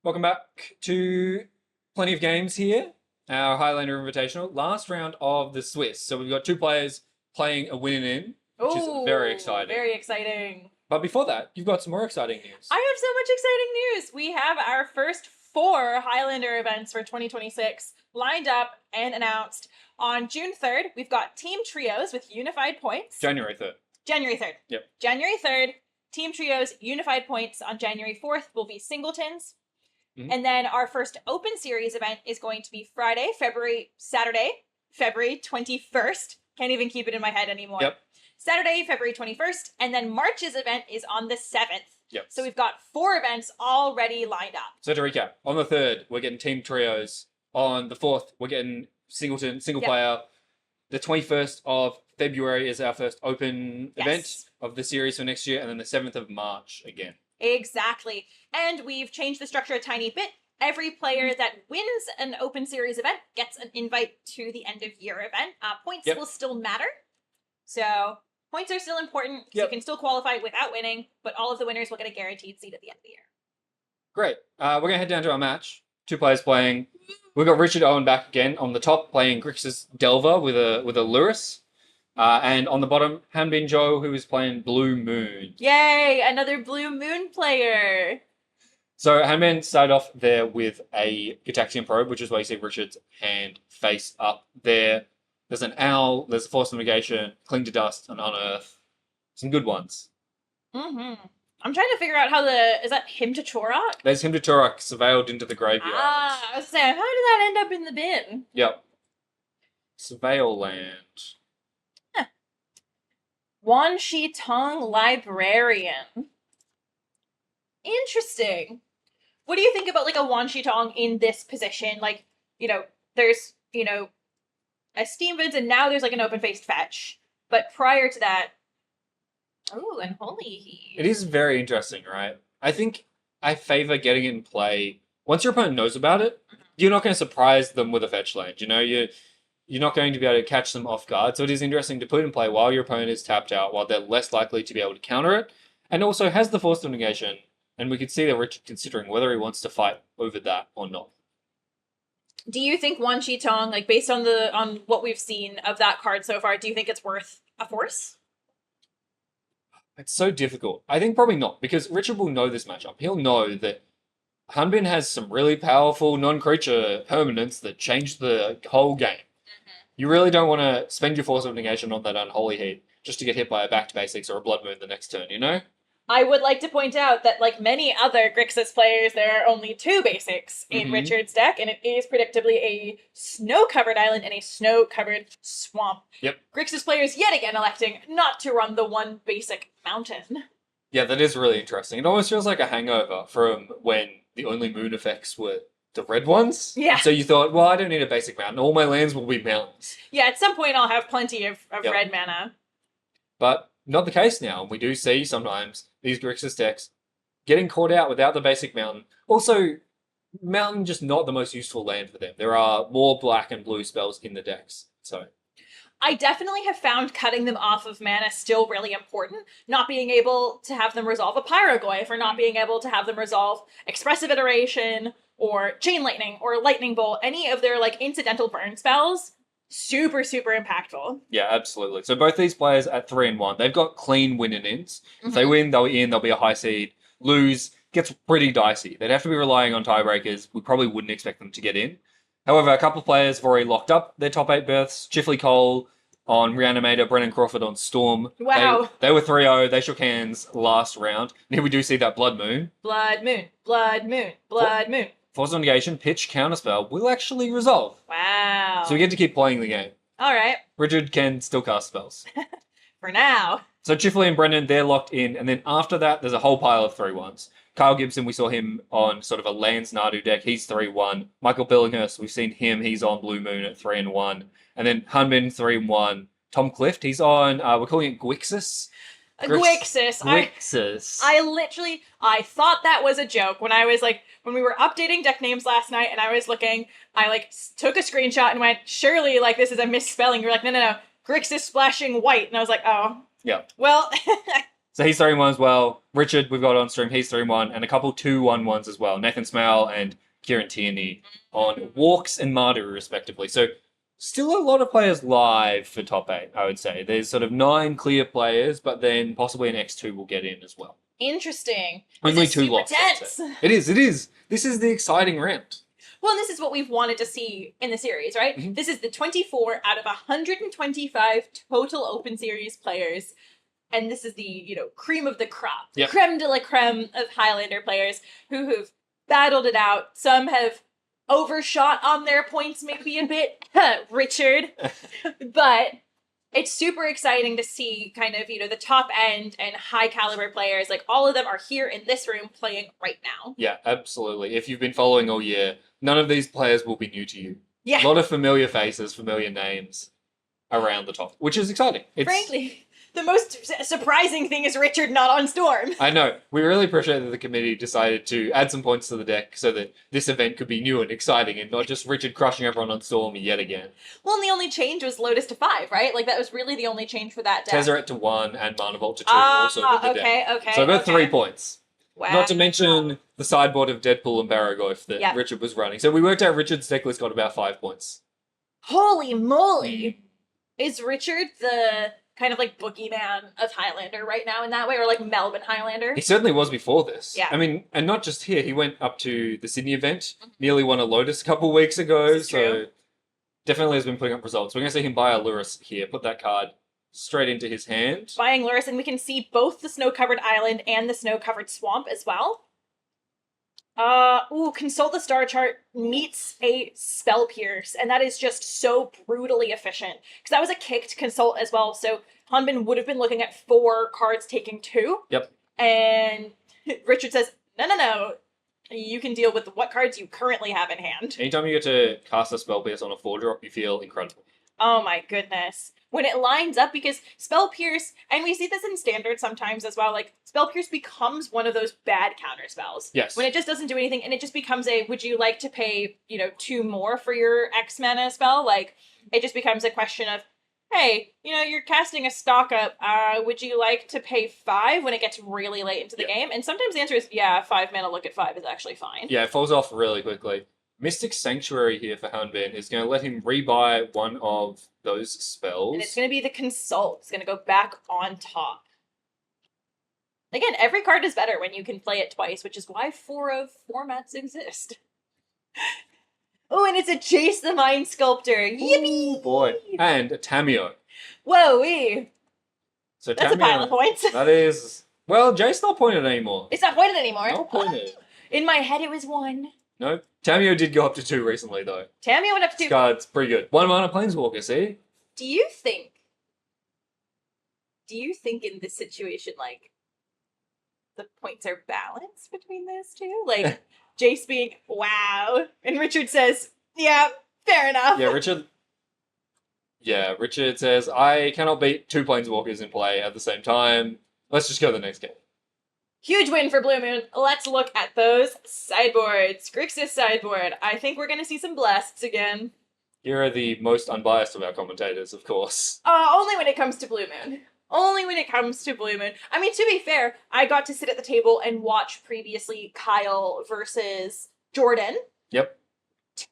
Welcome back to Plenty of Games here, our Highlander Invitational, last round of the Swiss. So we've got two players playing a win in, which is very exciting. Very exciting. But before that, you've got some more exciting news. I have so much exciting news. We have our first 4 Highlander events for 2026 lined up and announced. On June 3rd, we've got team trios with unified points. January 3rd. January 3rd. Yep. January 3rd, team trios, unified points. On January 4th will be singletons. Mhm. And then our first open series event is going to be Saturday, February 21st. Can't even keep it in my head anymore. Yep. Saturday, February 21st. And then March's event is on the 7th. Yep. So we've got 4 events already lined up. So to recap, on the 3rd, we're getting team trios. On the 4th, we're getting single Yep. player. The 21st of February is our first open Yes. event of the series for next year, and then the 7th of March again. Exactly. And we've changed the structure a tiny bit. Every player that wins an open series event gets an invite to the end of year event. Points Yep. will still matter. So points are still important. So Yep. you can still qualify without winning, but all of the winners will get a guaranteed seat at the end of the year. Great. We're going to head down to our match. Two players playing. We've got Richard Owen back again on the top, playing Grixis Delver with a Lurus. And on the bottom, Hanbin Joe, who is playing Blue Moon. Yay! Another Blue Moon player. So Hanbin started off there with a Gitaxian Probe, which is where you see Richard's hand face up there. There's an Owl, there's a Force of Negation, Cling to Dust, and Unearth. Some good ones. Mm-hmm. I'm trying to figure out is that him to Chorok? There's him to Turok surveilled into the graveyard. I was saying, how did that end up in the bin? Yep. Surveil land. Wan Shi Tong Librarian. Interesting. What do you think about like a Wan Shi Tong in this position? Like, there's, a Steam Vids and now there's like an open-faced fetch. But prior to that, oh, and Holy Heat. It is very interesting, right? I think I favor getting it in play. Once your opponent knows about it, you're not going to surprise them with a fetch land. You're not going to be able to catch them off guard. So it is interesting to put in play while your opponent is tapped out, while they're less likely to be able to counter it, and also has the Force of Negation. And we could see that Richard considering whether he wants to fight over that or not. Do you think Wan Shi Tong, like based on what we've seen of that card so far, do you think it's worth a force? It's so difficult. I think probably not, because Richard will know this matchup. He'll know that Hanbin has some really powerful non-creature permanents that change the whole game. You really don't want to spend your Force of Negation on that Unholy Heat just to get hit by a Back to Basics or a Blood Moon the next turn, you know? I would like to point out that, like many other Grixis players, there are only 2 basics in Richard's deck, and it is predictably a snow-covered island and a snow-covered swamp. Yep. Grixis players yet again electing not to run the 1 basic mountain. Yeah, that is really interesting. It almost feels like a hangover from when the only moon effects were the red ones. Yeah. So you thought, well, I don't need a basic mountain. All my lands will be mountains. Yeah, at some point I'll have plenty of Yep. red mana. But not the case now. We do see sometimes these Grixis decks getting caught out without the basic mountain. Also, mountain just not the most useful land for them. There are more black and blue spells in the decks. So I definitely have found cutting them off of mana still really important. Not being able to have them resolve a Pyroglyph, or not being able to have them resolve Expressive Iteration, or Chain Lightning, or Lightning Bolt, any of their like incidental burn spells, super, super impactful. yeah, absolutely. So both these players at 3-1, they've got clean win and ins. If they win, they'll be a high seed. Lose gets pretty dicey. They'd have to be relying on tiebreakers. We probably wouldn't expect them to get in. However, a couple of players have already locked up their top 8 berths. Chifley Cole on Reanimator, Brennan Crawford on Storm. Wow. They were 3-0. They shook hands last round. And here we do see that Blood Moon. Blood Moon, Blood Moon, Blood Moon. Force of Negation, pitch, counterspell will actually resolve. Wow. So we get to keep playing the game. All right, Richard can still cast spells. for now. So Chifley and Brendan, they're locked in. And then after that, there's a whole pile of 3-1s. Kyle Gibson, we saw him on sort of a Lands Nadu deck. He's 3-1. Michael Billinghurst, we've seen him. He's on Blue Moon at 3-1. And then Hunbin, 3-1. Tom Clift, he's on, we're calling it Gwixis. Gwixis. Gwixis. I thought that was a joke when we were updating deck names last night and I was looking, I took a screenshot and went, surely this is a misspelling. You're like, no. Grixis splashing white. And I was like, oh. Yeah. Well, So he's 3-1 as well. Richard, we've got on stream, he's 3-1, and a couple 2-1-1s as well. Nathan Smale and Kieran Tierney on Walks and Mardu, respectively. So still a lot of players live for top 8, I would say. There's sort of 9 clear players, but then possibly an X2 will get in as well. Interesting. Only This is 2 super lots. I'd tense. say. It is. This is the exciting round. Well, and this is what we've wanted to see in the series, right? Mhm. This is the 24 out of 125 total Open Series players. And this is the, cream of the crop. Yep. Creme de la creme of Highlander players who've battled it out. Some have overshot on their points maybe a bit. Richard. But it's super exciting to see kind of, the top end and high caliber players. Like, all of them are here in this room playing right now. Yeah, absolutely. If you've been following all year, none of these players will be new to you. Yeah. A lot of familiar faces, familiar names around the top, which is exciting. Frankly, the most surprising thing is Richard not on Storm. I know. We really appreciate that the committee decided to add some points to the deck so that this event could be new and exciting and not just Richard crushing everyone on Storm yet again. Well, and the only change was Lotus to 5, right? Like, that was really the only change for that deck. Tezzeret to 1 and Manavolt to 2 also with the deck. Okay. So about 3 points. Wow. Not to mention the sideboard of Deadpool and Baragoyf that Richard was running. So we worked out Richard's deck list got about 5 points. Holy moly! Is Richard the kind of like boogeyman of Highlander right now in that way, or like Melbourne Highlander? He certainly was before this. Yeah. I mean, and not just here. He went up to the Sydney event, nearly won a Lotus a couple weeks ago. This is true. Definitely has been putting up results. We're going to see him buy a Lurrus here. Put that card straight into his hand. Buying Lurrus, and we can see both the snow-covered island and the snow-covered swamp as well. Consult the star chart meets a Spell Pierce, and that is just so brutally efficient. Because that was a kicked consult as well, so Hanbin would have been looking at 4 cards taking 2. Yep. And Richard says, no. You can deal with what cards you currently have in hand. Anytime you get to cast a Spell Pierce on a 4-drop, you feel incredible. Oh my goodness. When it lines up, because Spell Pierce, and we see this in Standard sometimes as well, like, Spell Pierce becomes one of those bad counter spells. Yes. When it just doesn't do anything, and it just becomes a, would you like to pay, 2 more for your X mana spell? Like, it just becomes a question of, hey, you're casting a stock up, would you like to pay 5 when it gets really late into the game? And sometimes the answer is, yeah, 5 mana look at 5 is actually fine. Yeah, it falls off really quickly. Mystic Sanctuary here for Hanbin is going to let him rebuy one of those spells. And it's going to be the Consult. It's going to go back on top. Again, every card is better when you can play it twice, which is why 4 of formats exist. Oh, and it's a Chase the Mind Sculptor. Yippee! Ooh, boy. And a Tameo. Whoa-wee. So That's a pile of points. That is... Well, Jace not pointed anymore. It's not pointed anymore. Not pointed. In my head, it was 1. No. Tameo did go up to 2 recently, though. Tammy went up to 2. This card's pretty good. 1 mana Planeswalker, see? Do you think in this situation, like, the points are balanced between those two? Like, Jace being, wow, and Richard says, yeah, fair enough. Richard says, I cannot beat 2 Planeswalkers in play at the same time. Let's just go to the next game. Huge win for Blue Moon. Let's look at those sideboards. Grixis sideboard. I think we're going to see some blasts again. Here are the most unbiased of our commentators, of course. Only when it comes to Blue Moon. Only when it comes to Blue Moon. I mean, to be fair, I got to sit at the table and watch previously Kyle versus Jordan. Yep.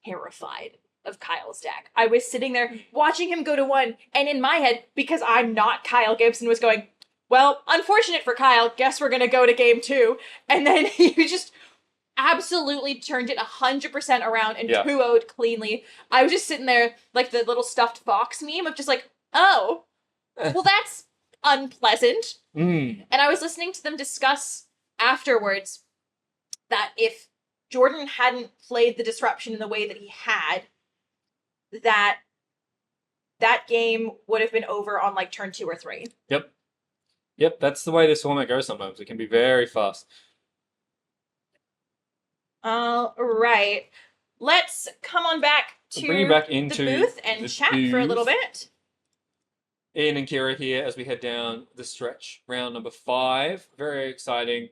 Terrified of Kyle's deck. I was sitting there watching him go to 1, and in my head, because I'm not Kyle Gibson, was going, well, unfortunate for Kyle, guess we're going to go to game 2. And then he just absolutely turned it 100% around and 2-0'd cleanly. I was just sitting there like the little stuffed fox meme of just like, oh, well, that's unpleasant. And I was listening to them discuss afterwards that if Jordan hadn't played the disruption in the way that he had, that game would have been over on like turn 2 or 3. Yep, that's the way this format goes sometimes. It can be very fast. All right. Let's come on back to bring you back into the booth and chat for a little bit. Ian and Kira here as we head down the stretch. Round number 5. Very exciting.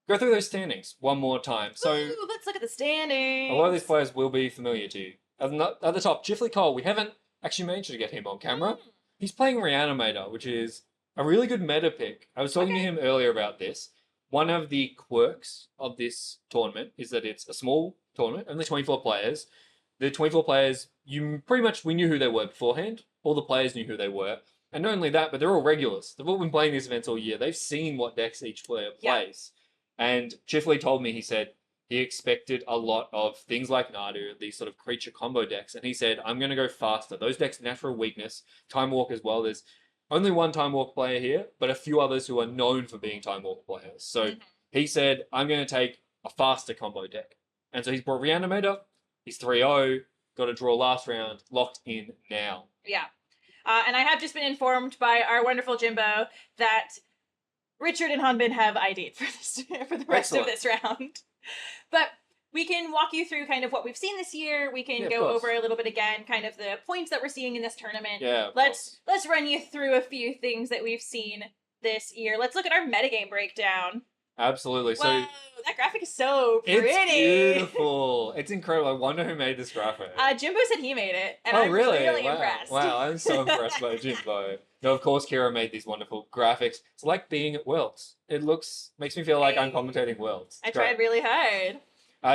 Go through those standings one more time. So, ooh, let's look at the standings. A lot of these players will be familiar to you. At the top, Jiffley Cole. We haven't actually managed to get him on camera. He's playing Reanimator, which is a really good meta pick. I was talking to Okay. him earlier about this. One of the quirks of this tournament is that it's a small tournament, only 24 players. The 24 players, we knew who they were beforehand. All the players knew who they were. And not only that, but they're all regulars. They've all been playing these events all year. They've seen what decks each player Yeah. plays. And Chifley told me, he said he expected a lot of things like Nadu, these sort of creature combo decks. And he said, I'm going to go faster. Those decks' natural weakness, Time Walk as well. There's only one Time Walk player here, but a few others who are known for being Time Walk players. So he said, I'm going to take a faster combo deck. And so he's brought Reanimator. He's 3-0, got a draw last round, locked in now. Yeah. And I have just been informed by our wonderful Jimbo that Richard and Hanbin have ID'd for the rest of this round. But we can walk you through kind of what we've seen this year. We can go over a little bit again, kind of the points that we're seeing in this tournament. Yeah. Let's run you through a few things that we've seen this year. Let's look at our metagame breakdown. Absolutely. Whoa, So that graphic is so pretty. it's beautiful. It's incredible. I wonder who made this graphic. Jimbo said he made it, and I'm really impressed. Wow, I'm so impressed by Jimbo. No, of course, Kira made these wonderful graphics. It's like being at Worlds. It makes me feel like I'm commentating Worlds. I tried really hard.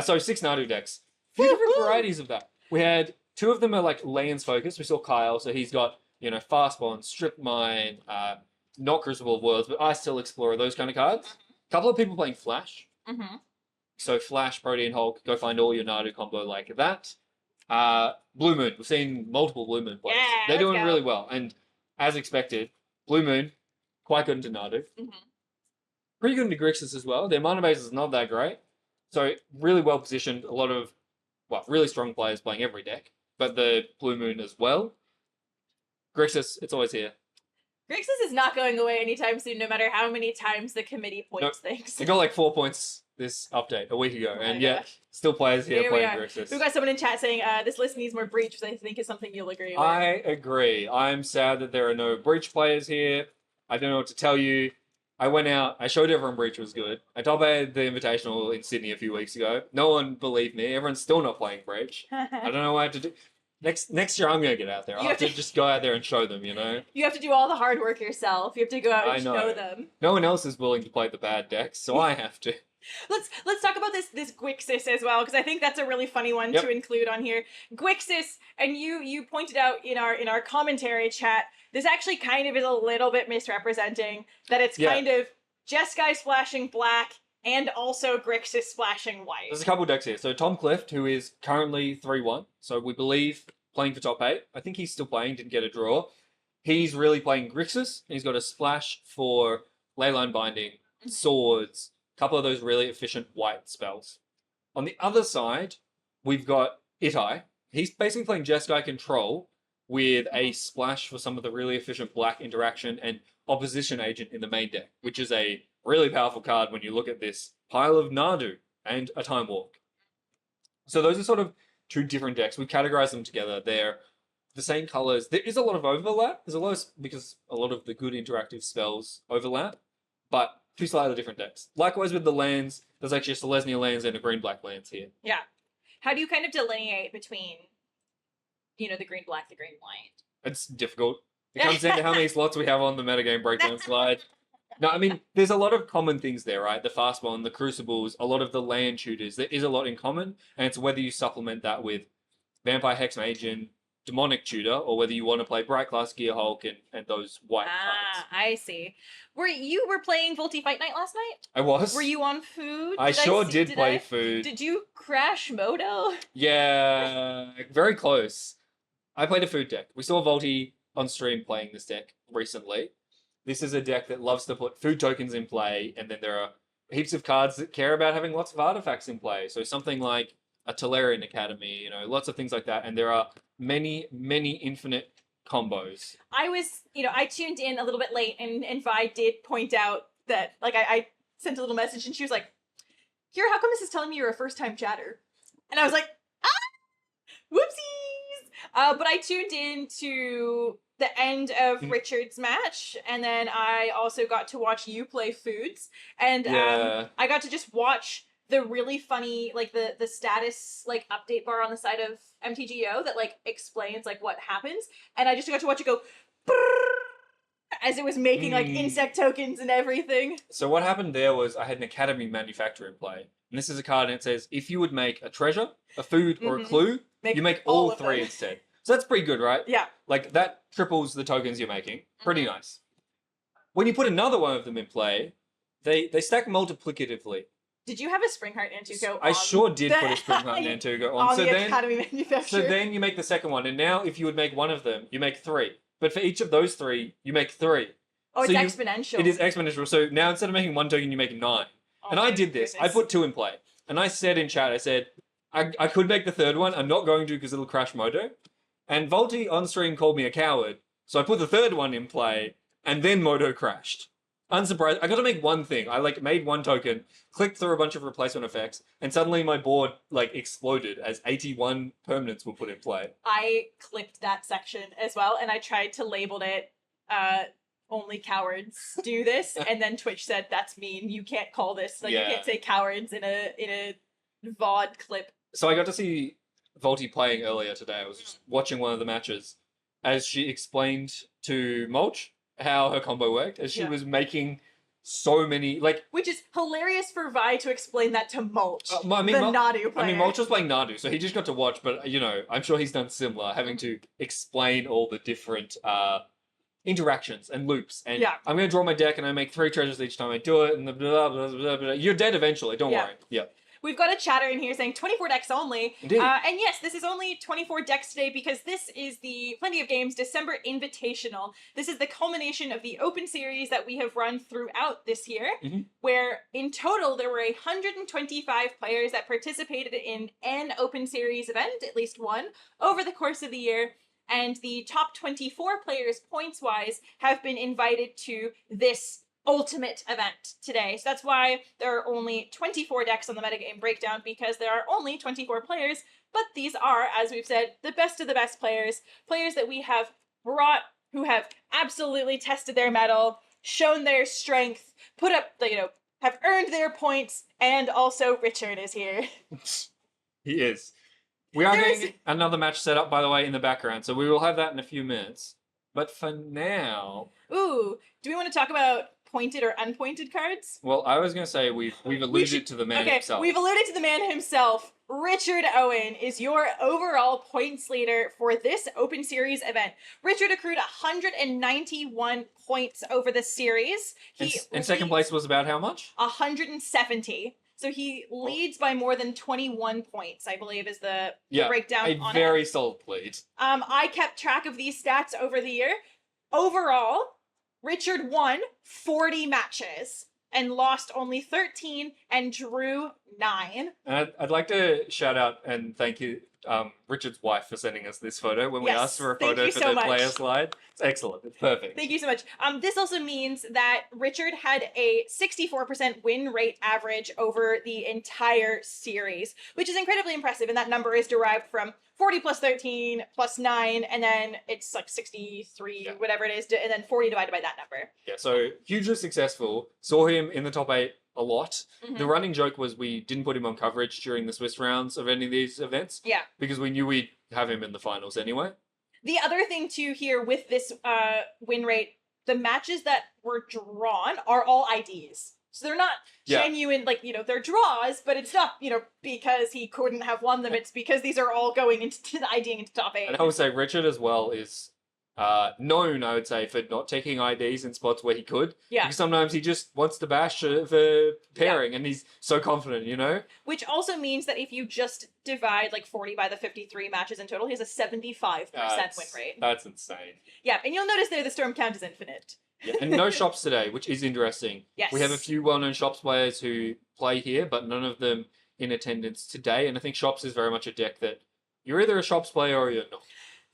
So 6 Nadu decks. Few different varieties of that. We had 2 of them are like lands focused. We saw Kyle, so he's got, Fast Bond, Strip Mine, not Crucible of Worlds, but Ice Still Explorer, those kind of cards. A couple of people playing Flash. Mm-hmm. So Flash, Protean Hulk, go find all your Nadu combo like that. Blue Moon. We've seen multiple Blue Moon players. Yeah, They're doing go. really well. And as expected, Blue Moon, quite good into Nadu. Mm-hmm. Pretty good into Grixis as well. Their mana base is not that great. So really well positioned. A lot of, really strong players playing every deck. But the Blue Moon as well. Grixis, it's always here. Grixis is not going away anytime soon, no matter how many times the committee points things. They got like 4 points this update a week ago. Oh and gosh. still players here playing we are. Grixis. We've got someone in chat saying this list needs more breach, which I think is something you'll agree with. I agree. I'm sad that there are no Breach players here. I don't know what to tell you. I went out, I showed everyone Breach was good. I top eighted the Invitational in Sydney a few weeks ago. No one believed me. Everyone's still not playing Breach. I don't know what I have to do. Next year I'm going to get out there. I have to just go out there and show them, You have to do all the hard work yourself. You have to go out and show them. No one else is willing to play the bad decks, so I have to. Let's talk about this Grixis as well, because I think that's a really funny one to include on here. Grixis, and you pointed out in our commentary chat, this actually kind of is a little bit misrepresenting that it's kind of Jeskai splashing black and also Grixis splashing white. There's a couple decks here. So Tom Clift, who is currently 3-1, so we believe playing for top 8. I think he's still playing, didn't get a draw. He's really playing Grixis. He's got a splash for Leyline Binding, Swords, a couple of those really efficient white spells. On the other side, we've got Itai. He's basically playing Jeskai Control with a splash for some of the really efficient black interaction and Opposition Agent in the main deck, which is a really powerful card when you look at this pile of Nadu and a Time Walk. So those are sort of 2 different decks. We categorize them together. They're the same colors. There is a lot of overlap. There's a lot because a lot of the good interactive spells overlap, but 2 slightly different decks. Likewise with the lands, there's actually a Selesnya lands and a green-black lands here. Yeah. How do you kind of delineate between, the green-black, the green-white? It's difficult. It comes down to how many slots we have on the metagame breakdown slide. No, I mean, there's a lot of common things there, right? The Fast One, the Crucibles, a lot of the land shooters. There is a lot in common, and it's whether you supplement that with Vampire Hexmage, Demonic Tutor, or whether you want to play Bright Class Gear Hulk and those white cards. I see. You were playing Volti Fight Night last night? I was. Were you on food? I did play food. Did you crash Moto? Yeah, very close. I played a food deck. We saw Volti on stream playing this deck recently. This is a deck that loves to put food tokens in play, and then there are heaps of cards that care about having lots of artifacts in play. So something like a Tolarian Academy, lots of things like that. And there are many, many infinite combos. I tuned in a little bit late, and Vi did point out that, I sent a little message, and she was like, "Here, how come this is telling me you're a first-time chatter?" And I was like, whoopsies! But I tuned in to the end of Richard's match, and then I also got to watch you play Foods, and I got to just watch the really funny, the status, update bar on the side of MTGO that, explains, what happens, and I just got to watch it go, brrr, as it was making like insect tokens and everything. So what happened there was I had an academy manufacturer in play. And this is a card and it says, if you would make a treasure, a food, or a clue, you make all of three them. instead. So that's pretty good, right? Yeah. Like, that triples the tokens you're making. Pretty nice. When you put another one of them in play, they stack multiplicatively. Did you have a Spring Heart Nantuko I sure did the- put a Spring Heart Nantuko on. on So the then, Academy Manufacturer? so then you make the second one. And now if you would make one of them, you make three. But for each of those three, you make three. Oh, it's So exponential. It is exponential. So now instead of making one token, you make 9. Oh and I my did this. goodness. I put 2 in play. And I said in chat, I said, I could make the third one. I'm not going to because it'll crash Moto. And Volty on stream called me a coward. So I put the third one in play, and then Moto crashed. Unsurprised. I got to make one thing. I made one token, clicked through a bunch of replacement effects, and suddenly my board exploded as 81 permanents were put in play. I clipped that section as well, and I tried to label it only cowards do this, and then Twitch said that's mean. You can't call this you can't say cowards in a VOD clip. So I got to see Volty playing earlier today. I was just watching one of the matches as she explained to Mulch how her combo worked, as she was making so many which is hilarious for Vi to explain that to Mulch, the Nadu player. I mean, Mulch was playing Nadu, so he just got to watch, but I'm sure he's done similar, having to explain all the different interactions and loops. And I'm going to draw my deck and I make 3 treasures each time I do it, and the blah, blah, blah, blah. You're dead eventually, don't worry. Yeah. We've got a chatter in here saying 24 decks only. Indeed. And yes, this is only 24 decks today because this is the Plenty of Games December Invitational. This is the culmination of the Open Series that we have run throughout this year, where in total there were 125 players that participated in an Open Series event, at least one, over the course of the year. And the top 24 players, points-wise, have been invited to this ultimate event today. So that's why there are only 24 decks on the metagame breakdown, because there are only 24 players, but these are, as we've said, the best of the best players that we have brought, who have absolutely tested their mettle, shown their strength, put up, have earned their points, and also Richard is here. He is. We are getting another match set up, by the way, in the background, so we will have that in a few minutes. But for now... Ooh, do we want to talk about pointed or unpointed cards? Well, I was going to say we've alluded to the man himself. We've alluded to the man himself. Richard Owen is your overall points leader for this Open Series event. Richard accrued 191 points over the series. And second place was about how much? 170. So he leads by more than 21 points, I believe, is the breakdown on it. A very solid lead. I kept track of these stats over the year. Overall, Richard won 40 matches and lost only 13 and drew 9. And I'd like to shout out and thank you, Richard's wife, for sending us this photo when we asked for a photo for the player slide. It's excellent. It's perfect. Thank you so much. This also means that Richard had a 64% win rate average over the entire series, which is incredibly impressive. And that number is derived from 40 plus 13 plus 9, and then it's 63, whatever it is, and then 40 divided by that number. Yeah, so hugely successful. Saw him in the top 8 a lot. The running joke was we didn't put him on coverage during the Swiss rounds of any of these events. Yeah. Because we knew we'd have him in the finals anyway. The other thing to hear with this win rate, the matches that were drawn are all IDs. So they're not genuine, they're draws, but it's not, because he couldn't have won them. It's because these are all going into the IDing into top 8. And I would say Richard as well is known, I would say, for not taking IDs in spots where he could. Yeah. Because sometimes he just wants to bash the pairing, and he's so confident, Which also means that if you just divide 40 by the 53 matches in total, he has a 75% win rate. That's insane. Yeah, and you'll notice there the storm count is infinite. Yeah, and no shops today, which is interesting. Yes. We have a few well-known shops players who play here, but none of them in attendance today. And I think shops is very much a deck that you're either a shops player or you're not.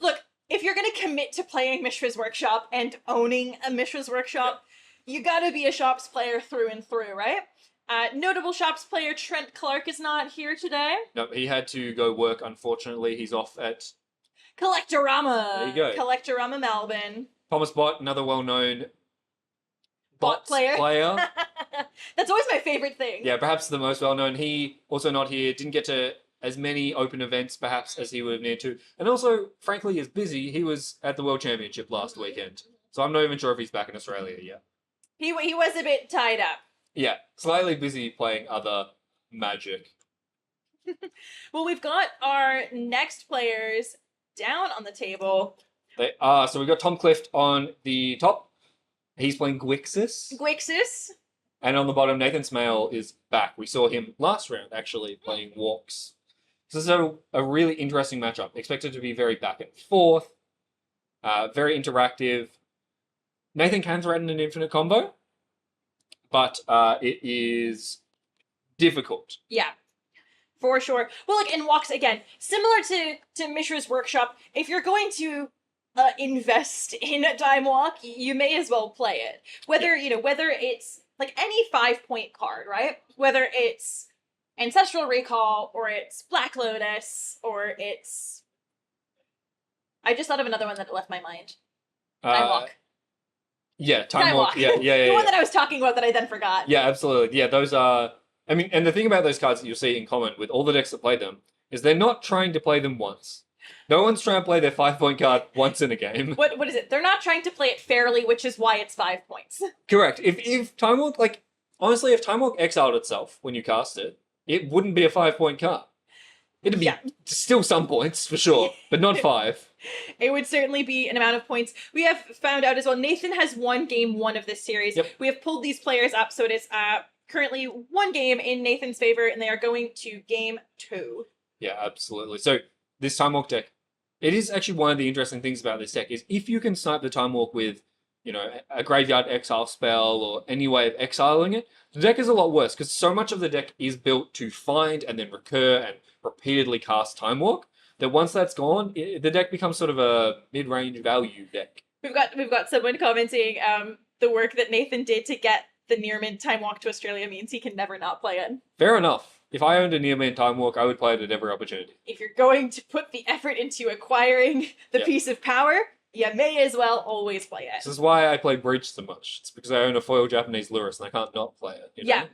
Look, if you're going to commit to playing Mishra's Workshop and owning a Mishra's Workshop, you got to be a shops player through and through, right? Notable shops player Trent Clark is not here today. No, he had to go work, unfortunately. He's off at... Collectorama. There you go. Collectorama Melbourne. Thomas Bott, another well-known bot player. player. That's always my favorite thing. Yeah, perhaps the most well-known. He, also not here, didn't get to as many open events, perhaps, as he would have needed to. And also, frankly, is busy. He was at the World Championship last weekend. So I'm not even sure if he's back in Australia yet. He was a bit tied up. Yeah, slightly busy playing other Magic. Well, we've got our next players down on the table. They are. So we've got Tom Clift on the top. He's playing Grixis. Grixis. And on the bottom, Nathan Smale is back. We saw him last round, actually, playing Walks. So this is a really interesting matchup. Expected to be very back and forth. Very interactive. Nathan can threaten an infinite combo, but it is difficult. Yeah, for sure. Well, like in Walks, again, similar to Mishra's Workshop, if you're going to invest in a Time Walk, you may as well play it. Whether, whether it's like any 5-point card, right? Whether it's Ancestral Recall, or it's Black Lotus, or it's... I just thought of another one that left my mind. Time Walk. Yeah, Time Walk. Yeah. The one that I was talking about that I then forgot. Yeah, absolutely. Yeah, those are... I mean, and the thing about those cards that you'll see in common with all the decks that play them is they're not trying to play them once. No one's trying to play their 5-point card once in a game. What is it? They're not trying to play it fairly, which is why it's 5 points. Correct. If Time Walk, like, honestly, if Time Walk exiled itself when you cast it, it wouldn't be a 5-point card. It'd be still some points, for sure, but not 5. It would certainly be an amount of points. We have found out as well, Nathan has won game 1 of this series. Yep. We have pulled these players up, so it is currently 1 game in Nathan's favor, and they are going to game 2. Yeah, absolutely. So this Time Walk deck, it is actually one of the interesting things about this deck is if you can snipe the Time Walk with, a graveyard exile spell or any way of exiling it, the deck is a lot worse because so much of the deck is built to find and then recur and repeatedly cast Time Walk that once that's gone, the deck becomes sort of a mid-range value deck. We've got someone commenting the work that Nathan did to get the near mint Time Walk to Australia means he can never not play it. Fair enough. If I owned a near mint Time Walk, I would play it at every opportunity. If you're going to put the effort into acquiring the piece of power, you may as well always play it. This is why I play Breach so much. It's because I own a foil Japanese Lurrus and I can't not play it. Yeah.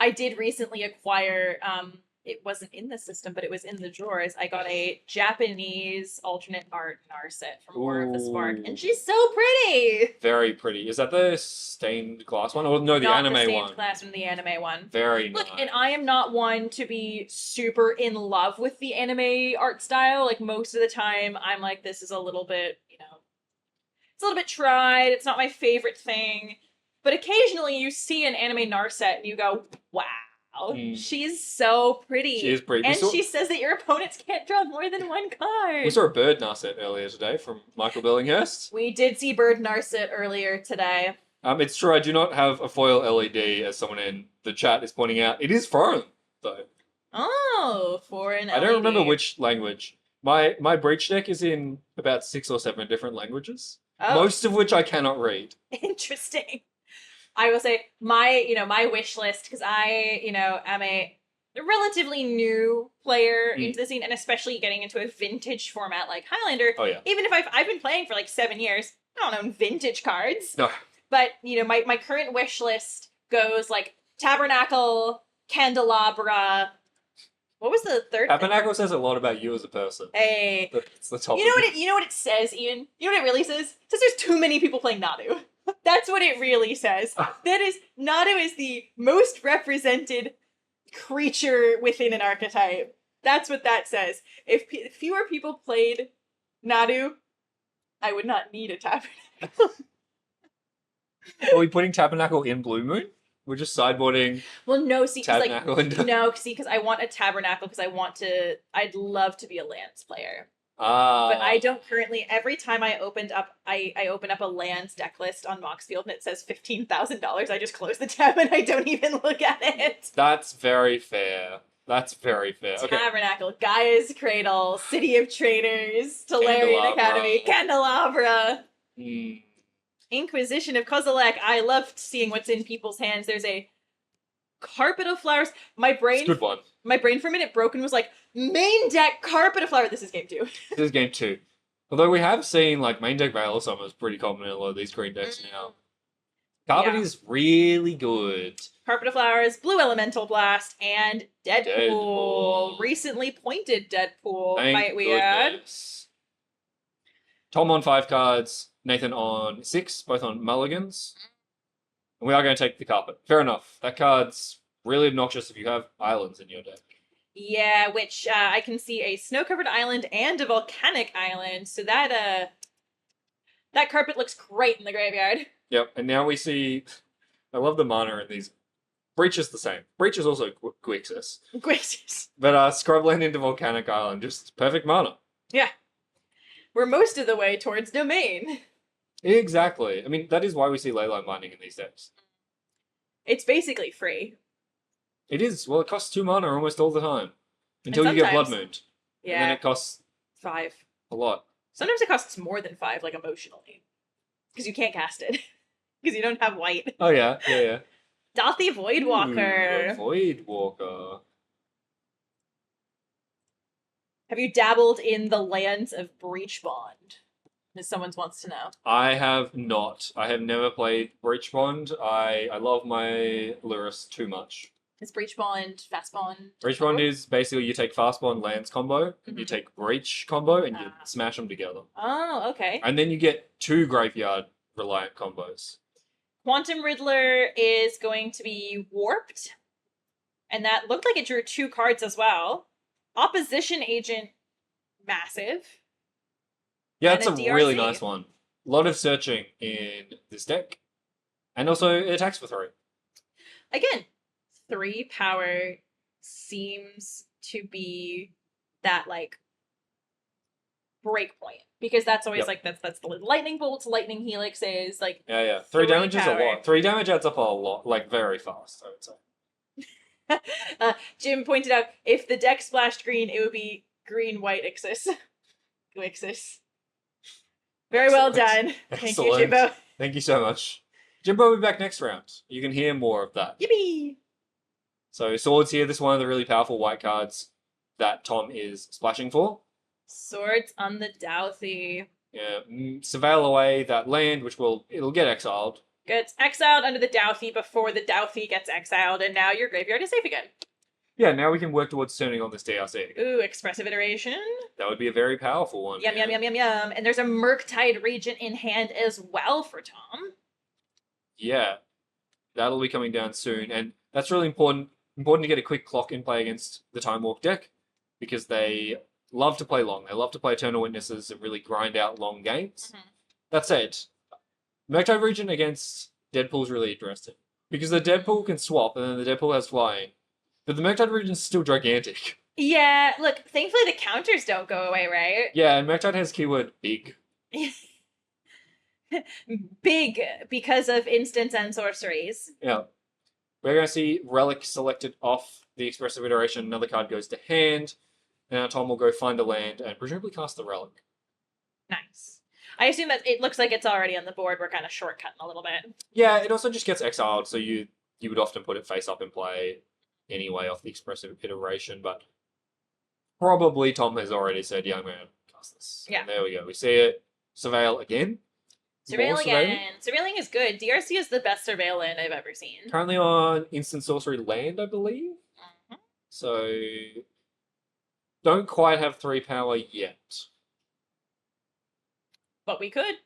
I did recently acquire, it wasn't in the system, but it was in the drawers. I got a Japanese alternate art Narset from War of the Spark, and she's so pretty! Very pretty. Is that the stained glass one? Or no, the anime one? Not the stained glass one, the anime one. Very Look, nice. and I am not one to be super in love with the anime art style. Like, most of the time, I'm like, this is a little bit, it's a little bit tried. It's not my favorite thing. But occasionally you see an anime Narset and you go, wow. She's so pretty. She is pretty. And she says that your opponents can't draw more than 1 card. We saw a bird Narset earlier today from Michael Billinghurst. We did see bird Narset earlier today. It's true, I do not have a foil LED, as someone in the chat is pointing out. It is foreign, though. Oh, foreign LED. I don't remember which language. My Breach deck is in about 6 or 7 different languages. Oh. Most of which I cannot read. Interesting. I will say my wish list, because I, am a relatively new player into the scene, and especially getting into a vintage format like Highlander. Oh yeah. Even if I've been playing for like 7 years, I don't own vintage cards. No. But, my current wish list goes like Tabernacle, Candelabra. What was the third Tabernacle thing? says a lot about you as a person. Hey. That's the top. You know what it says, Ian? You know what it really says? It says there's too many people playing Nadu. That's what it really says. Nadu is the most represented creature within an archetype. That's what that says. If fewer people played Nadu, I would not need a Tabernacle. Are we putting Tabernacle in Blue Moon? We're just sideboarding. Well, no, see, Tabernacle because I want a Tabernacle because I'd love to be a Lance player. Ah. But I don't currently. Every time I open up a Lands deck list on Moxfield and it says $15,000, I just close the tab and I don't even look at it. That's very fair. Okay. Tabernacle, Gaia's Cradle, City of Traitors, Tolarian Academy, Candelabra. Inquisition of Kozilek. I loved seeing what's in people's hands. There's a Carpet of Flowers. My brain for a minute broke and was like, main deck Carpet of Flowers. This is game 2. This is game 2. Although we have seen like main deck Veil of Summer is pretty common in a lot of these green decks now. Carpet is really good. Carpet of Flowers, Blue Elemental Blast, and Deadpool. Recently pointed Deadpool, might we add. Tom on 5 cards. Nathan on 6, both on mulligans. And we are going to take the carpet. Fair enough. That card's really obnoxious if you have islands in your deck. Yeah, which I can see a snow-covered island and a volcanic island. So that carpet looks great in the graveyard. Yep, and now we see. I love the mana in these. Breach is the same. Breach is also Grixis. Grixis. But Scrubland into Volcanic Island, just perfect mana. Yeah. We're most of the way towards Domain. Exactly. I mean, that is why we see Leyline Binding in these decks. It's basically free. It is. Well, it costs 2 mana almost all the time. Until you get Blood Moon. Yeah. And then it costs 5. a lot. Sometimes it costs more than 5, like emotionally. Because you can't cast it. Because you don't have white. Oh, yeah. Yeah, yeah. Dalthy Voidwalker. Ooh, Voidwalker. Have you dabbled in the lands of Breach Bond? As someone wants to know. I have not. I have never played Breach Bond. I love my Lurrus too much. Is Breach Bond Fast Bond? Breach Bond is basically you take Fast Bond lands combo, and you take Breach combo, and you smash them together. Oh, okay. And then you get 2 graveyard reliant combos. Quantum Riddler is going to be warped. And that looked like it drew 2 cards as well. Opposition Agent, massive. Yeah, And that's a DRC. really nice one. A lot of searching in this deck. And also, it attacks for 3. Again, 3 power seems to be that, like, break point. Because that's always, like, that's the lightning bolts, lightning helixes, like... Yeah. 3 damage is a lot. 3 damage adds up a lot, like, very fast, I would say. Jim pointed out, if the deck splashed green, it would be green-white Ixis. Grixis. Very well done. Thank you, Jimbo. Thank you so much. Jimbo will be back next round. You can hear more of that. Yippee! So, Swords here. This is one of the really powerful white cards that Tom is splashing for. Swords on the Douthie. Yeah, surveil away that land, which it'll get exiled. Gets exiled under the Douthie before the Douthie gets exiled, and now your graveyard is safe again. Yeah, now we can work towards turning on this DRC. Ooh, Expressive Iteration. That would be a very powerful one. Yum, yum, yum, yum, yum. And there's a Murktide Regent in hand as well for Tom. Yeah, that'll be coming down soon, and that's really important. Important to get a quick clock in play against the Time Walk deck, because they love to play long. They love to play Eternal Witnesses and really grind out long games. That said, Murktide Regent against Deadpool's really interesting, because the Deadpool can swap, and then the Deadpool has flying, but the Murktide Regent's still gigantic. Yeah, look, thankfully the counters don't go away, right? Yeah, and Murktide has keyword big. Big, because of instants and sorceries. Yeah. We're going to see Relic selected off the Expressive Iteration. Another card goes to hand. And now Tom will go find a land and presumably cast the Relic. Nice. I assume that it looks like it's already on the board. We're kind of shortcutting a little bit. Yeah, it also just gets exiled, so you would often put it face up in play anyway off the Expressive Iteration, but probably Tom has already said, yeah, I'm going to cast this. Yeah. And there we go. We see it. Surveil again. Surveil again. Surveilling is good. DRC is the best surveil land I've ever seen. Currently on Instant Sorcery land, I believe. So, don't quite have 3 power yet. But we could.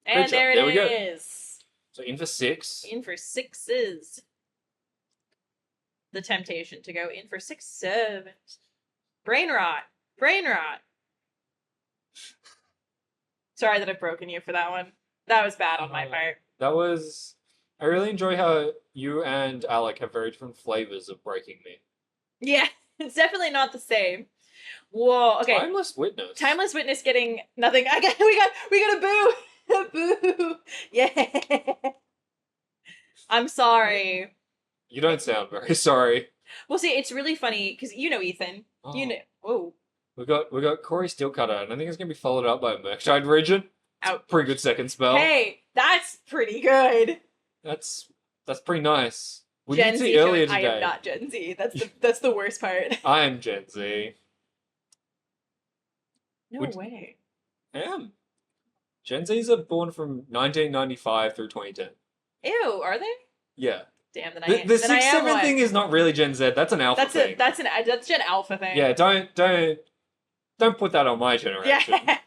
And there it is. So in for 6. In for 6s. The temptation to go in for 6/7. Brain rot. Brain rot. Sorry that I've broken you for that one. That was bad on my part. That was... I really enjoy how you and Alec have very different flavors of breaking me. Yeah, it's definitely not the same. Whoa, okay. Timeless Witness. Timeless Witness getting nothing. We got a boo. A boo. Yeah. I'm sorry. You don't sound very sorry. Well, see, it's really funny because you know Ethan. Oh. You know. Oh. We got Corey Steelcutter, and I think it's gonna be followed up by Murktide Regent. Out. Pretty good second spell. Hey, that's pretty good. That's pretty nice. We Gen did Z see earlier showed today. I am not Gen Z. That's the worst part. I am Gen Z. No way. I am. Gen Zs are born from 1995 through 2010. Ew, are they? Yeah. Damn, then The 6/7 thing is not really Gen Z. That's an alpha thing. That's Gen Alpha thing. Yeah, don't put that on my generation. Yeah.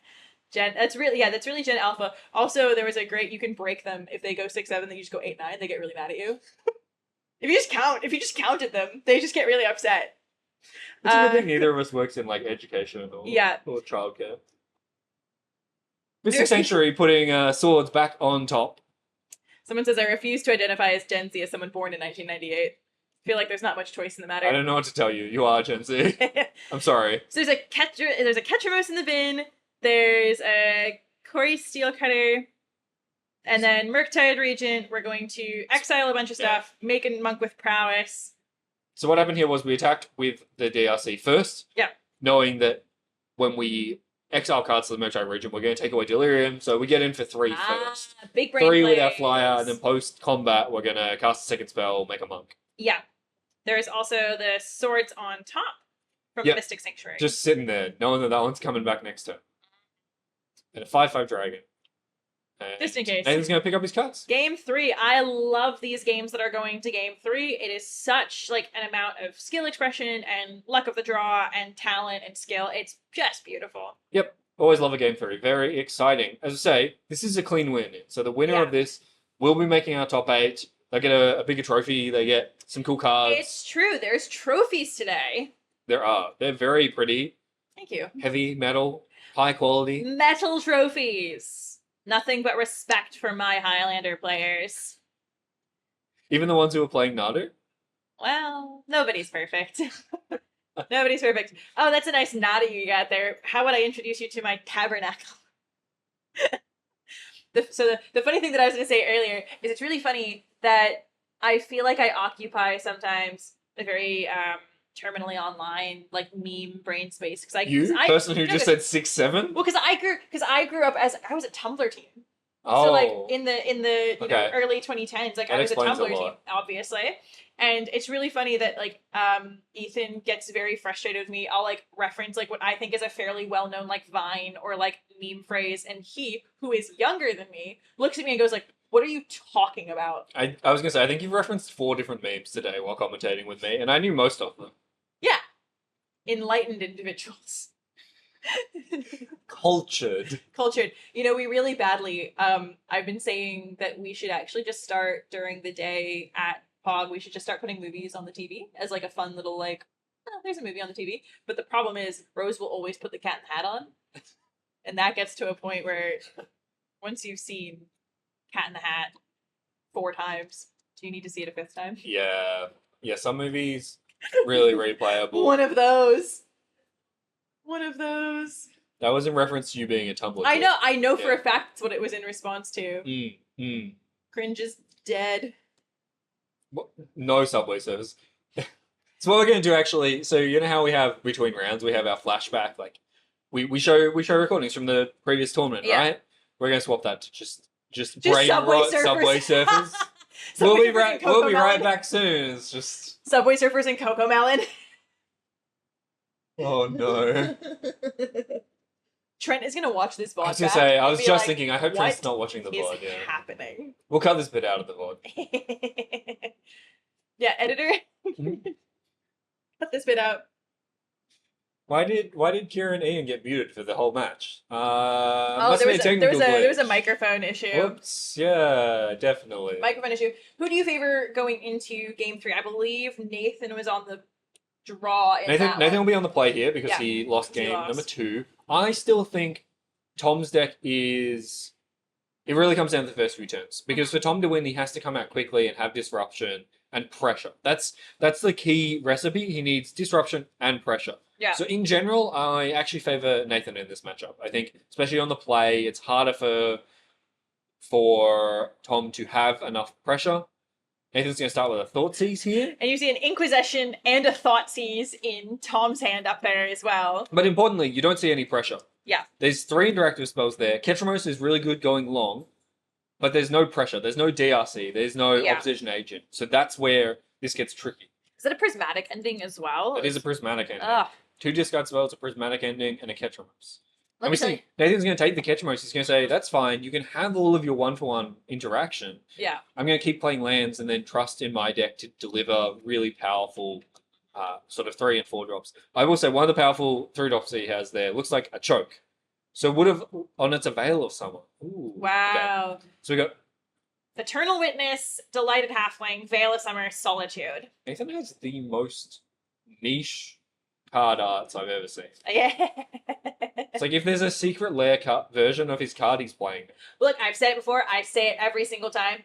That's really Gen Alpha. Also, there was a great, you can break them if they go 6-7, then you just go 8-9, they get really mad at you. If you just counted them, they just get really upset. It's a good thing neither of us works in like education Yeah. or childcare. Mystic Sanctuary putting swords back on top. Someone says, I refuse to identify as Gen Z as someone born in 1998. I feel like there's not much choice in the matter. I don't know what to tell you. You are Gen Z. I'm sorry. So there's a Ketramose in the bin. There's a Corey Steelcutter. And then Murktide Regent. We're going to exile a bunch of stuff. Make a monk with prowess. So what happened here was we attacked with the DRC first. Yeah. Knowing that when we exile cards to the Murktide Regent, we're going to take away Delirium. So we get in for 3 first. Big brain 3 with plays. our flyer, and then post combat, we're going to cast a second spell, make a monk. Yeah. There's also the swords on top from the Mystic Sanctuary. Just sitting there, knowing that one's coming back next turn. And a 5/5 dragon. And just in case. Nathan's going to pick up his cards. Game 3. I love these games that are going to game 3. It is such like an amount of skill expression and luck of the draw and talent and skill. It's just beautiful. Yep. Always love a game 3. Very exciting. As I say, this is a clean win. So the winner of this will be making our top 8. They get a bigger trophy. They get some cool cards. It's true. There's trophies today. There are. They're very pretty. Thank you. Heavy metal, high quality. Metal trophies. Nothing but respect for my Highlander players. Even the ones who are playing Nadu? Well, nobody's perfect. Nobody's perfect. Oh, that's a nice Nadu you got there. How would I introduce you to my tabernacle? The funny thing that I was going to say earlier is it's really funny that I feel like I occupy sometimes a very terminally online like meme brain space because person who just said 6-7. Well, because I grew up as I was a Tumblr teen. Oh, so like in the you know, early 2010s, like that I was a Tumblr a teen, obviously. And it's really funny that like Ethan gets very frustrated with me. I'll like reference like what I think is a fairly well known like Vine or like meme phrase, and he, who is younger than me, looks at me and goes like, "What are you talking about?" I was gonna say I think you've referenced 4 different memes today while commentating with me, and I knew most of them. Yeah, enlightened individuals. Cultured. You know, we really badly. I've been saying that we should actually just start during the day at Pog. We should just start putting movies on the TV as like a fun little like, oh, there's a movie on the TV. But the problem is Rose will always put the Cat in the Hat on, and that gets to a point where once you've seen Cat in the Hat 4 times, do you need to see it a 5th time? Yeah. Some movies really replayable. One of those. That was in reference to you being a Tumblr. I know for a fact that's what it was in response to. Cringe is dead. No Subway service. So what we're going to do actually, so you know how we have between rounds, we have our flashback, like we show recordings from the previous tournament, right? We're going to swap that to just brain rot Subway surfers. We'll be right back soon. It's just Subway Surfers and Coco Melon. Oh no. Trent is gonna watch this VOD. I was just thinking, I hope Trent's not watching the VOD. What is happening? We'll cut this bit out of the VOD. Yeah, editor. Cut this bit out. Why did Kieran and Ian get muted for the whole match? There was a microphone issue. Whoops, yeah, definitely. Microphone issue. Who do you favor going into game 3? I believe Nathan was on the draw. Nathan will be on the play here because he lost game number 2. I still think Tom's deck is... It really comes down to the first few turns. Because for Tom to win, he has to come out quickly and have disruption and pressure. That's the key recipe. He needs disruption and pressure. Yeah. So in general, I actually favor Nathan in this matchup. I think, especially on the play, it's harder for Tom to have enough pressure. Nathan's going to start with a Thoughtseize here. And you see an Inquisition and a Thoughtseize in Tom's hand up there as well. But importantly, you don't see any pressure. Yeah. There's 3 interactive spells there. Ketramose is really good going long, but there's no pressure. There's no DRC. There's no opposition agent. So that's where this gets tricky. Is it a prismatic ending as well? It is a prismatic ending. Ugh. 2 discard spells, a prismatic ending, and a Ketramose. Obviously, Nathan's going to take the Ketramose. He's going to say, that's fine. You can have all of your 1-for-1 interaction. Yeah. I'm going to keep playing lands and then trust in my deck to deliver really powerful sort of 3 and 4 drops. I will say one of the powerful 3 drops he has there looks like a choke. So would have on its a Veil of Summer. Ooh. Okay. Wow. So we got Eternal Witness, Delighted Halfling, Veil of Summer, Solitude. Nathan has the most niche card arts I've ever seen. Yeah. It's like if there's a secret layer version of his card, he's playing it. Look, I've said it before. I say it every single time.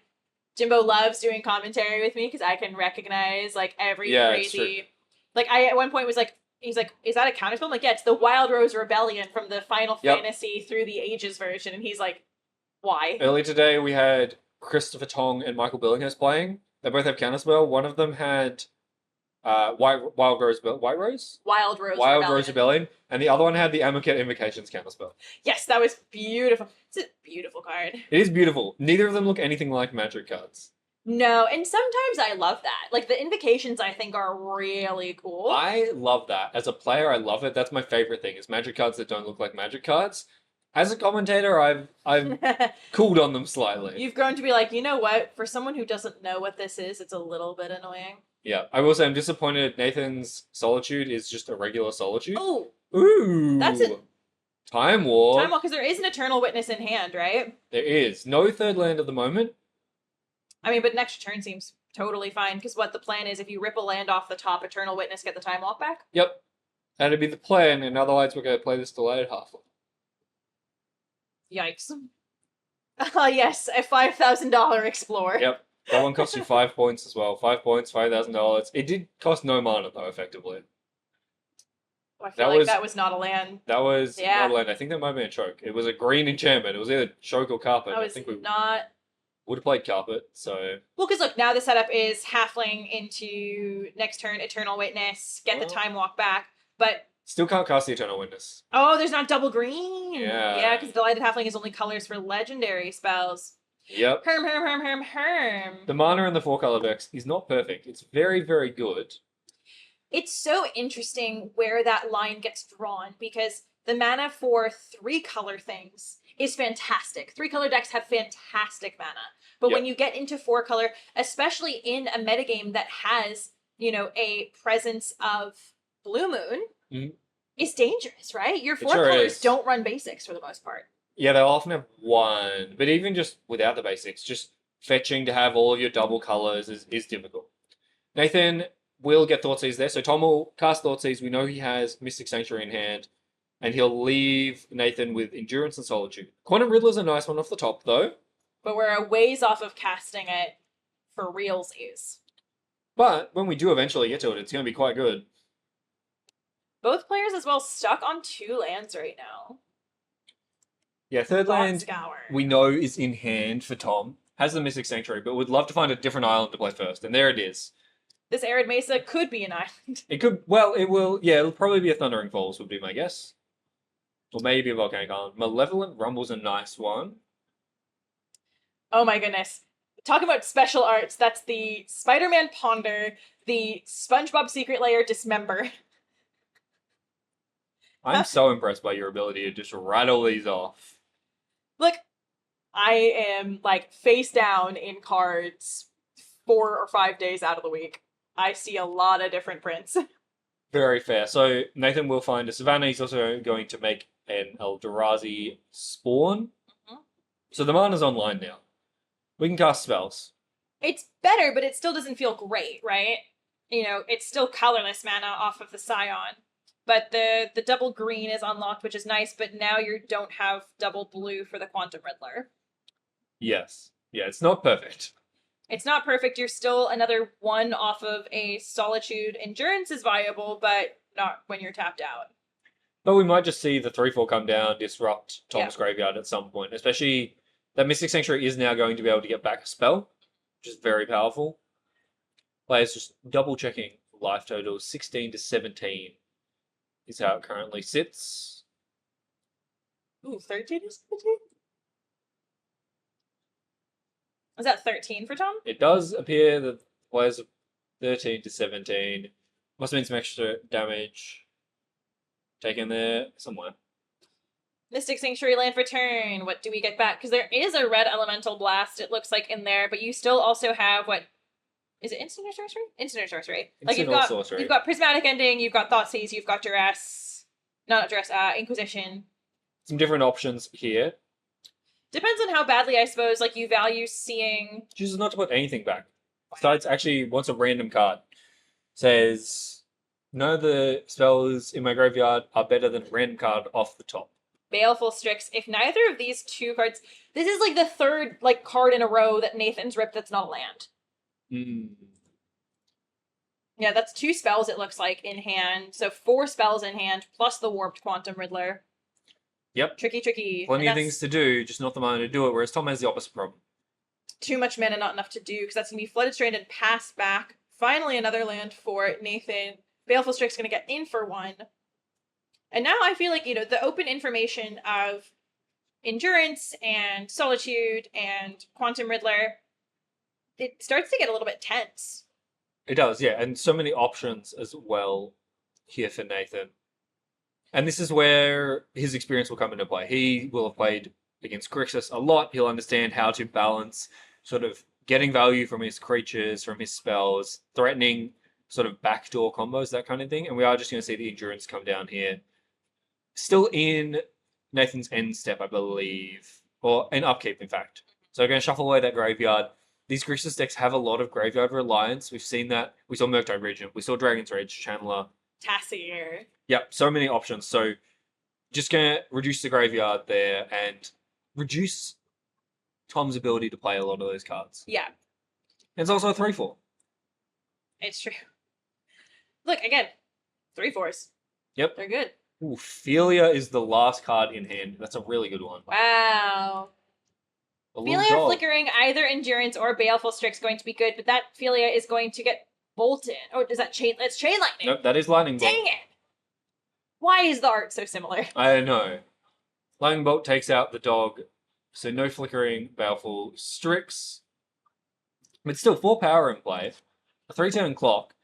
Jimbo loves doing commentary with me because I can recognize like every crazy. Like I at one point was like, he's like, "Is that a counterspell?" I'm like, "Yeah, it's the Wild Rose Rebellion from the Final Fantasy Through the Ages version." And he's like, "Why?" Earlier today, we had Christopher Tong and Michael Billinghurst playing. They both have counterspell. One of them had Wild Rose Wild Rose Wild Rebellion. Rose Rebellion, and the other one had the Amonkhet Invocations counterspell. Yes, that was beautiful. It's a beautiful card. It is beautiful. Neither of them look anything like Magic cards. No, and sometimes I love that. Like the invocations, I think are really cool. I love that. As a player, I love it. That's my favorite thing, is Magic cards that don't look like Magic cards. As a commentator, I've cooled on them slightly. You've grown to be like, you know what? For someone who doesn't know what this is, it's a little bit annoying. Yeah, I will say I'm disappointed. Nathan's Solitude is just a regular Solitude. Oh, ooh, that's it. Time War. Time War, because there is an Eternal Witness in hand, right? There is no third land at the moment. I mean, but next turn seems totally fine, because what the plan is, if you rip a land off the top, Eternal Witness, get the Time Walk back? Yep. That'd be the plan, and otherwise we're going to play this delayed halfling. Yikes. Yes, a $5,000 Explorer. Yep. That one cost you 5 points as well. 5 points, $5,000. It did cost no mana, though, effectively. I feel like that was not a land. That was not a land. I think that might have been a choke. It was a green enchantment. It was either choke or carpet. I think we would have played carpet, so... Well, because look, now the setup is halfling into next turn, Eternal Witness, get the Time Walk back, but... Still can't cast the Eternal Witness. Oh, there's not double green! Yeah. Yeah, because Delighted Halfling is only colors for legendary spells. Yep. Herm. The mana in the 4-color Vex is not perfect. It's very, very good. It's so interesting where that line gets drawn, because the mana for 3-color things is fantastic. 3-color decks have fantastic mana. But when you get into 4-color, especially in a metagame that has, you know, a presence of Blue Moon, it's dangerous, right? Your 4 colors don't run basics for the most part. Yeah, they'll often have one, but even just without the basics, just fetching to have all of your double colors is difficult. Nathan will get Thoughtseize there, so Tom will cast Thoughtseize. We know he has Mystic Sanctuary in hand, and he'll leave Nathan with Endurance and Solitude. Quantum Riddler's a nice one off the top, though. But we're a ways off of casting it for realsies. But when we do eventually get to it, it's going to be quite good. Both players as well stuck on 2 lands right now. Yeah, third land Scour. we know is in hand for Tom. Has the Mystic Sanctuary, but would love to find a different island to play first. And there it is. This Arid Mesa could be an island. It could, well, it will, yeah, it'll probably be a Thundering Falls would be my guess. Or maybe a Volcanic Island. Malevolent Rumble's a nice one. Oh my goodness. Talk about special arts. That's the Spider-Man Ponder, the SpongeBob Secret Lair Dismember. I'm so impressed by your ability to just rattle these off. Look, I am like face down in cards 4 or 5 days out of the week. I see a lot of different prints. Very fair. So Nathan will find a Savannah. He's also going to make an Eldrazi Spawn. So the mana's online now. We can cast spells. It's better, but it still doesn't feel great, right? You know, it's still colorless mana off of the Scion. But the double green is unlocked, which is nice, but now you don't have double blue for the Quantum Riddler. Yes. Yeah, it's not perfect. It's not perfect. You're still another 1 off of a Solitude. Endurance is viable, but not when you're tapped out. But we might just see the 3/4 come down, disrupt Tom's graveyard at some point. Especially that Mystic Sanctuary is now going to be able to get back a spell, which is very powerful. Players just double checking life total 16 to 17 is how it currently sits. Ooh, 13 to 17? Was that 13 for Tom? It does appear that players are 13 to 17. Must have been some extra damage taken there somewhere. Mystic Sanctuary land for turn. What do we get back? Because there is a red Elemental Blast, it looks like, in there, but you still also have what? Is it instant or sorcery? Instant or sorcery. Sorcery. You've got Prismatic Ending, you've got Thoughtseize, you've got Duress. Not Duress, Inquisition. some different options here. Depends on how badly, I suppose, like, you value seeing... Chooses not to put anything back. Besides, actually wants a random card. Says, none of the spells in my graveyard are better than a random card off the top. Baleful Strix. If neither of these two cards... This is, like, the third, like, card in a row that Nathan's ripped that's not a land. Mm. Yeah, that's 2 spells, it looks like, in hand. So 4 spells in hand, plus the Warped Quantum Riddler. Yep. Tricky. Plenty of things to do, just not the mana to do it, whereas Tom has the opposite problem. Too much mana, not enough to do, because that's going to be Flooded Strand and Pass Back. Finally, another land for Nathan. Baleful Strix going to get in for 1. And now I feel like, you know, the open information of Endurance and Solitude and Quantum Riddler, it starts to get a little bit tense. It does, yeah, and so many options as well here for Nathan. And this is where his experience will come into play. He will have played against Grixis a lot. He'll understand how to balance sort of getting value from his creatures, from his spells, threatening sort of backdoor combos, that kind of thing. And we are just going to see the Endurance come down here. Still in Nathan's end step, I believe. Or an upkeep, in fact. So we're going to shuffle away that graveyard. These Grixis decks have a lot of graveyard reliance. We've seen that. We saw Murktide Regent. We saw Dragon's Rage Channeler. Tassier. Yep, so many options. So just going to reduce the graveyard there and reduce Tom's ability to play a lot of those cards. Yeah. And it's also a 3/4. It's true. Look, again, 3/4s. Yep. They're good. Ooh, Philia is the last card in hand. That's a really good one. Wow. Philia flickering either Endurance or Baleful Strix going to be good, but that Philia is going to get bolted. Oh, does that chain? That's Chain Lightning. Nope, that is Lightning Bolt. Dang it! Why is the art so similar? I know. Lightning Bolt takes out the dog, so no flickering, Baleful Strix. But still 4 power in play, a 3-turn clock,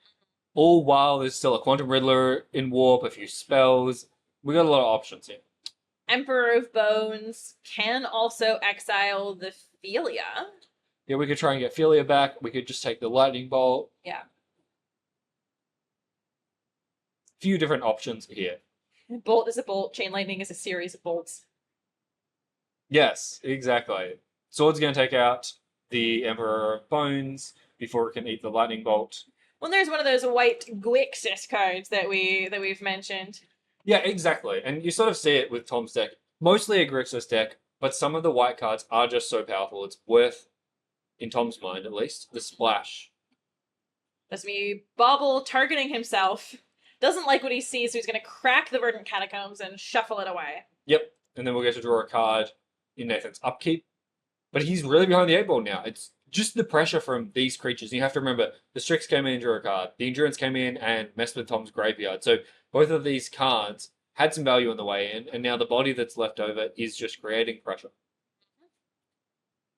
all while there's still a Quantum Riddler in Warp, a few spells. We got a lot of options here. Emperor of Bones can also exile the Philia. Yeah, we could try and get Philia back. We could just take the Lightning Bolt. Yeah. Few different options here. Bolt is a bolt. Chain Lightning is a series of bolts. Yes, exactly. Sword's going to take out the Emperor of Bones before it can eat the Lightning Bolt. Well, there's one of those white Grixis cards that we've mentioned. Yeah, exactly. And you sort of see it with Tom's deck. Mostly a Grixis deck, but some of the white cards are just so powerful. It's worth, in Tom's mind at least, the splash. That's me. Bobble targeting himself. Doesn't like what he sees, so he's going to crack the Verdant Catacombs and shuffle it away. Yep. And then we'll get to draw a card in Nathan's upkeep. But he's really behind the 8-ball now. It's just the pressure from these creatures. You have to remember, the Strix came in and drew a card. The Endurance came in and messed with Tom's graveyard. So both of these cards had some value on the way in, and now the body that's left over is just creating pressure.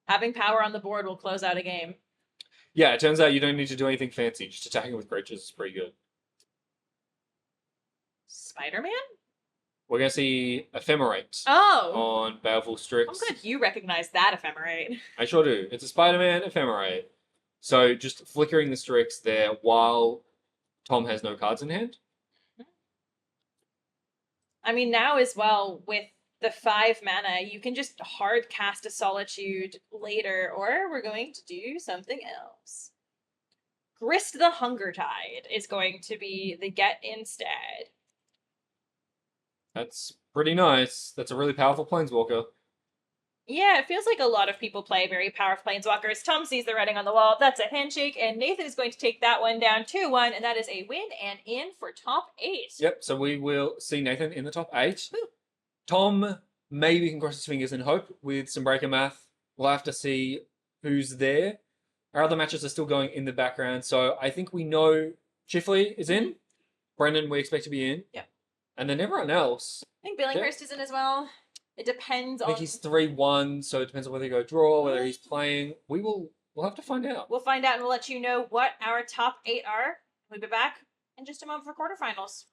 Having power on the board will close out a game. Yeah, it turns out you don't need to do anything fancy. Just attacking with creatures is pretty good. Spider-Man? We're going to see Ephemerate on Baleful Strix. I'm glad you recognize that Ephemerate. I sure do. It's a Spider-Man Ephemerate. So just flickering the Strix there while Tom has no cards in hand. I mean, now as well, with the 5 mana, you can just hard cast a Solitude later, or we're going to do something else. Grist the Hunger Tide is going to be the get instead. That's pretty nice. That's a really powerful Planeswalker. Yeah, it feels like a lot of people play very powerful Planeswalkers. Tom sees the writing on the wall. That's a handshake, and Nathan is going to take that one down 2-1, and that is a win and in for top 8. Yep, so we will see Nathan in the top 8. Woo. Tom maybe can cross his fingers and hope with some breaker math. We'll have to see who's there. Our other matches are still going in the background, so I think we know Chifley is in. Brendan, we expect to be in. Yeah. And then everyone else. I think Billinghurst is in as well. It depends on... I think he's 3-1, so it depends on whether he go draw, whether he's playing. We'll have to find out. We'll find out and we'll let you know what our top 8 are. We'll be back in just a moment for quarterfinals.